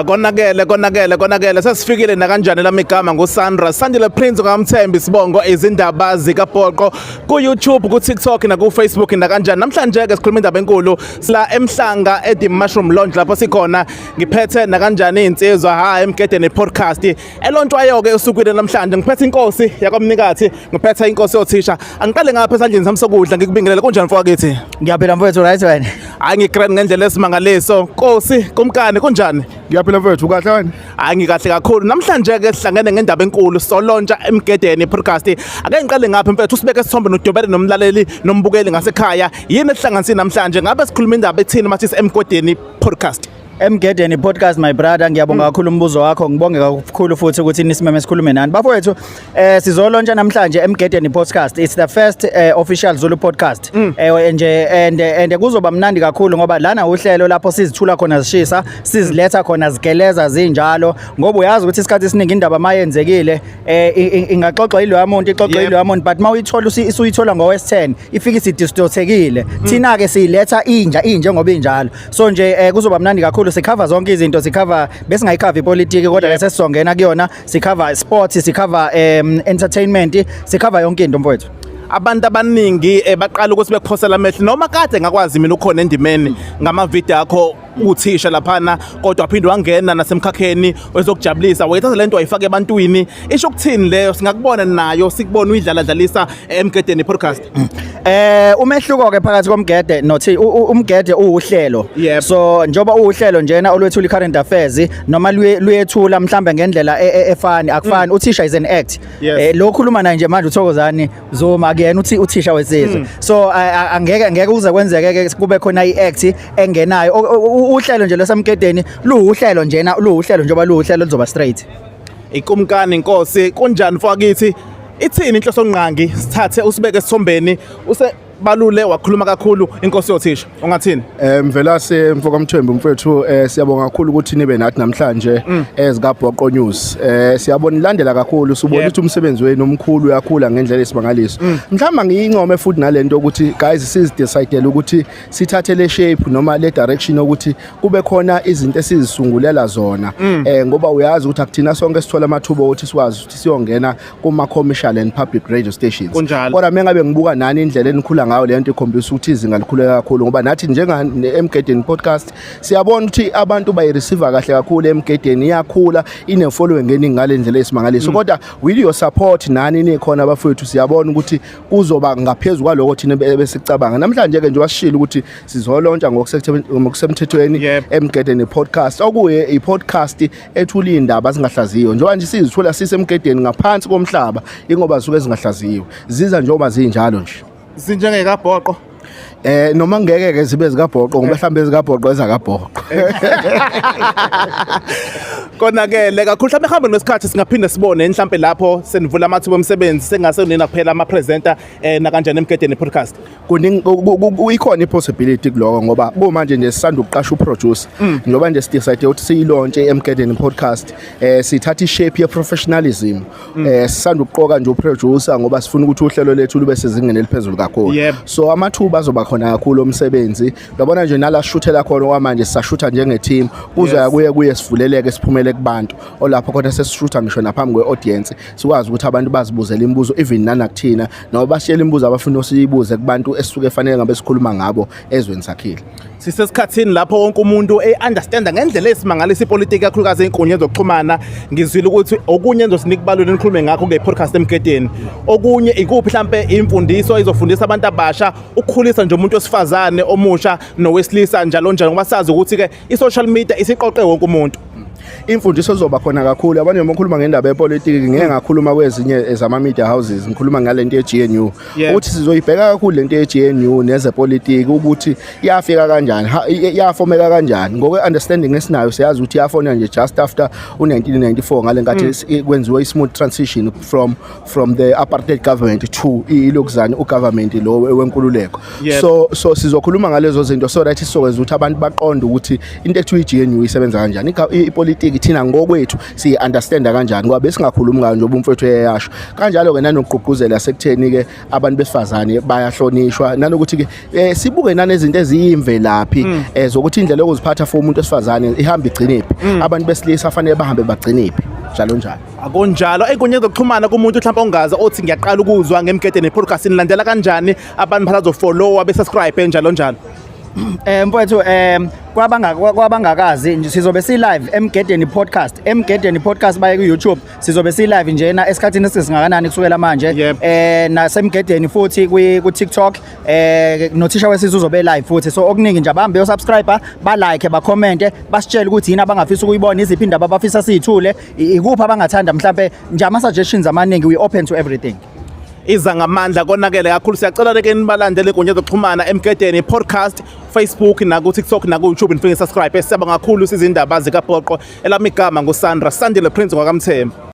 Konakele sesifikile na kanjani lami igama nguSandra Sandile Prince ngamthembi sibongo izindaba zikaBhoqo ku YouTube ku TikTok na ku Facebook na kanjani namhlanje ke sikhuluma indaba enkulu sila eMhlanga eDim Mushroom Lounge lapho sikhona ngiphethe na kanjani insizwa emgedeni podcast elontshwayo ke usukwini namhlanje ngiphethe inkosi yakwamnikathi ngiphethe inkosi yothisha angiqale ngapha esandleni sami sokudla ngikubingelela kunjani mfowethu Ngiyaphila mfowethu right wena hayi ngigrand ngendlela esimangaliso nkosi kumkani kunjani Ngiyaphila mfowethu kahle wena? Hayi ngikahle kakhulu namhlanje ke sihlangene ngendaba enkulu solontsha emgedeni podcast ake ngiqale ngapha mfethu usibeke isithombe nodobele nomlaleli nombukeli ngasekhaya yini esihlanganisile namhlanje ngabe sikhuluma indaba ethini mathi emgedeni podcast Emgedeni podcast my brother ngiyabonga kakhulu umbuzo wakho ngibonge kakhulu futhi ukuthi nisimeme sikhulume nani bafowethu sizolontsha namhlanje emgedeni podcast it's the first official Zulu podcast nje and kuzoba mnandi kakhulu ngoba lana uhlelo lapho sizithula khona zishisa siziletha khona zigeleza zinjalo ngoba uyazi ukuthi isikhathi esiningi indaba mayenzekile ingaxoxwa yilo yamuntu ixoxwe yilo yamuntu but mawuyithola usuyithola ngoWest10 ifika isidistortekile thina ke siyiletha inje ngoba injalo so nje kuzoba mnandi kakhulu sikhava zonke izinto sikhava bese ngayikhava ipolitiki kodwa bese sizongena kuyona sikhava sports sikhava entertainment sikhava yonke into mfowethu abantu abaningi baqala ukuthi bekuphosela amehlo noma kade ngakwazi mina ukhona endimeni ngama video akho uthisha laphana kodwa aphinde wangena nasemkhakheni wezokujabulisa wayithatha lento wayifaka ebantwini isho ukuthini leyo singakubona nayo sikubona uyidlaladlalisa emgedeni podcast umehluko ke phakathi komgede nothi umgede uhlelo so njoba uhlelo njena olwethula current affairs noma luyethula mhlambe ngendlela efani akufani uthisha is an act lo khuluma naye nje manje uthokozani zoma kuyena uthi uthisha wesizwe so angeke uze kwenzeke ke kube khona iact engenayo uhlelo nje lesamgedeni luhlelo njena luhlelo njoba luhlelo lizoba straight ikumkani inkosi kunjani mfowethu ithini inhloso nqangi sithathe usibeke esithombeni balule wakhuluma kakhulu inkosi yothisha ungathini Mvelase mfokamthembu mfowethu siyabonga kakhulu ukuthi nibe nathi namhlanje ezikaBhoqo News siyabona ilandela kakhulu subona ukuthi umsebenzi wenu omkhulu uyakhula ngendlela esimangaliso mhlawumbe ngiyincome futhi nalento ukuthi guys sizidecide ukuthi sithathe le shape noma le direction ukuthi kube khona izinto esizisungulela zona ngoba uyazi ukuthi akuthina sonke sithola amathuba ukuthi sikwazi ukuthi siyongena kuma commercial and public radio stations kodwa mengabe ngibuka nani indlela enikhula ngayo lento ikhombisa ukuthi izinga likhuleka kakhulu ngoba nathi njenga emgedeni podcast siyabona ukuthi abantu bayireceive kahle kakhulu emgedeni iyakhula ine following ngale ndlela esimangaliso kodwa with your support nani nikhona abafowethu siyabona ukuthi kuzoba ngaphezulu kwaloko thina besicabanga namhlanje ke nje wasishila ukuthi sizolontsha ngokusemthethweni emgedeni podcast okuye ipodcast ethula indaba zingahlaziyo njengoba nje sizithola sisemgedeni ngaphansi komhlaba ingoba suke zingahlaziyo ziza njengoba zinjalo nje sinjengekaBhoqo noma ngeke ke zibe zikaBhoqo ngoba mhlambe ezikaBhoqo ezakaBhoqo konakele kakhulu mhlawumbe ehambe nesikhathi singaphinde sibone mhlawumbe lapho senivula amathuba omsebenzi sengasenina kuphela ama presenter na kanjani emgedeni podcast ikhona ipossibility kuloko ngoba manje nje sisanda ukuqasha uproducer ngoba nje sidecide ukuthi siyilaunche emgedeni podcast sithatha ishape ye professionalism sisanda ukuqoka nje uproducer ngoba sifuna ukuthi uhlelo lethu lube sezingeni eliphezulu kakhulu so amathuba azoba khona kakhulu omsebenzi uyabona nje nala shuthela khona kwamanje sisashutha njenge team kuzoya kuye sivuleleke siphumele kubantu olapho kodwa sesishutha ngisho naphambi kweaudience sikwazi ukuthi abantu bazibuzele imibuzo even nana kuthina noma bashiyele imibuzo abafuna usiyibuze kubantu esisuke efanele ngabe sikhuluma ngabo ezweni sakhile sisesikhathini lapho wonke umuntu understanda ngendlela esimangalisa ipolitiki kakhulukazi einkundleni zokuxhumana ngizwile ukuthi okunye enzosinikubalule nikhulume ngakho ngepodcast emgedeni okunye ikuphi mhlambe imfundiso izofundisa abantu abasha ukukhulisa nje umuntu osifazane omusha nowesilisa njalo ngoba sazi ukuthi ke i-social media isiqoqe wonke umuntu imfundiso izoba khona kakhulu abanye uma ukhuluma ngendaba yepolitiki ngeke ngakhuluma kwezinye ezama media houses ngikhuluma ngalento yeGNU ukuthi sizoyibheka kakhulu lento yeGNU nezepolitiki ukuthi yafika kanjani yafomeka kanjani ngokwe understanding esinayo siyazi ukuthi yafona nje just after u1994 ngalenkathi kwenziwe ismooth transition from the apartheid government to ilokuzana ugovernment lo wenkululeko so sizokhuluma ngalezo zinto so that sizokwenza ukuthi abantu baqonde ukuthi into ethu iGNU isebenza kanjani ipolitiki ukuthi thina ngokwethu siyi-understanda kanjani ngoba besingakhulumi ngayo njengoba umfowethu eyasho kanjalo-ke nanokugqugquzela sekutheni-ke abantu besifazane bayahlonishwa nanokuthi-ke sibuke nanezinto eziyimvelaphi zokuthi indlela yokuziphatha for umuntu wesifazane ihamba igcinephi abantu besilisa fanele bahambe bagcinephi njalo njalo. Akunjalo ey'nkundleni zokuxhumana kumuntu mhlawumbe ongazi othi ngiyaqala ukuzwa ngeMgede Podcast nilandela kanjani abantu bazofollowa besubscribe njalo njalo. Mfowethu kwabangakazi nje sizobe si-live eMgedeni Podcast. eMgedeni Podcast baye ku-YouTube sizobe si-live njena esikhathini esingakanani kusukela manje. NaseMgedeni futhi ku-TikTok nothisha wesizwe uzobe live futhi. So okuningi nje abahambe yo-subscribe, ba-like, ba-comment, basitshele ukuthi yini abangafisa ukuyibona, iziphi indaba abafisa siyithule, ikuphi abangathanda mhlambe nje ama-suggestions amaningi, we open to everything. Iza ngamandla konakele kakhulu siyacela-ke nibalandele ey'nkundleni zokuxhumana eMgedeni Podcast, Facebook naku-TikTok naku-YouTube nifike subscribe. Siyabonga kakhulu sizindaba zikapoqo elami igama nguSandra Sandile Prince kwaKaMthembu.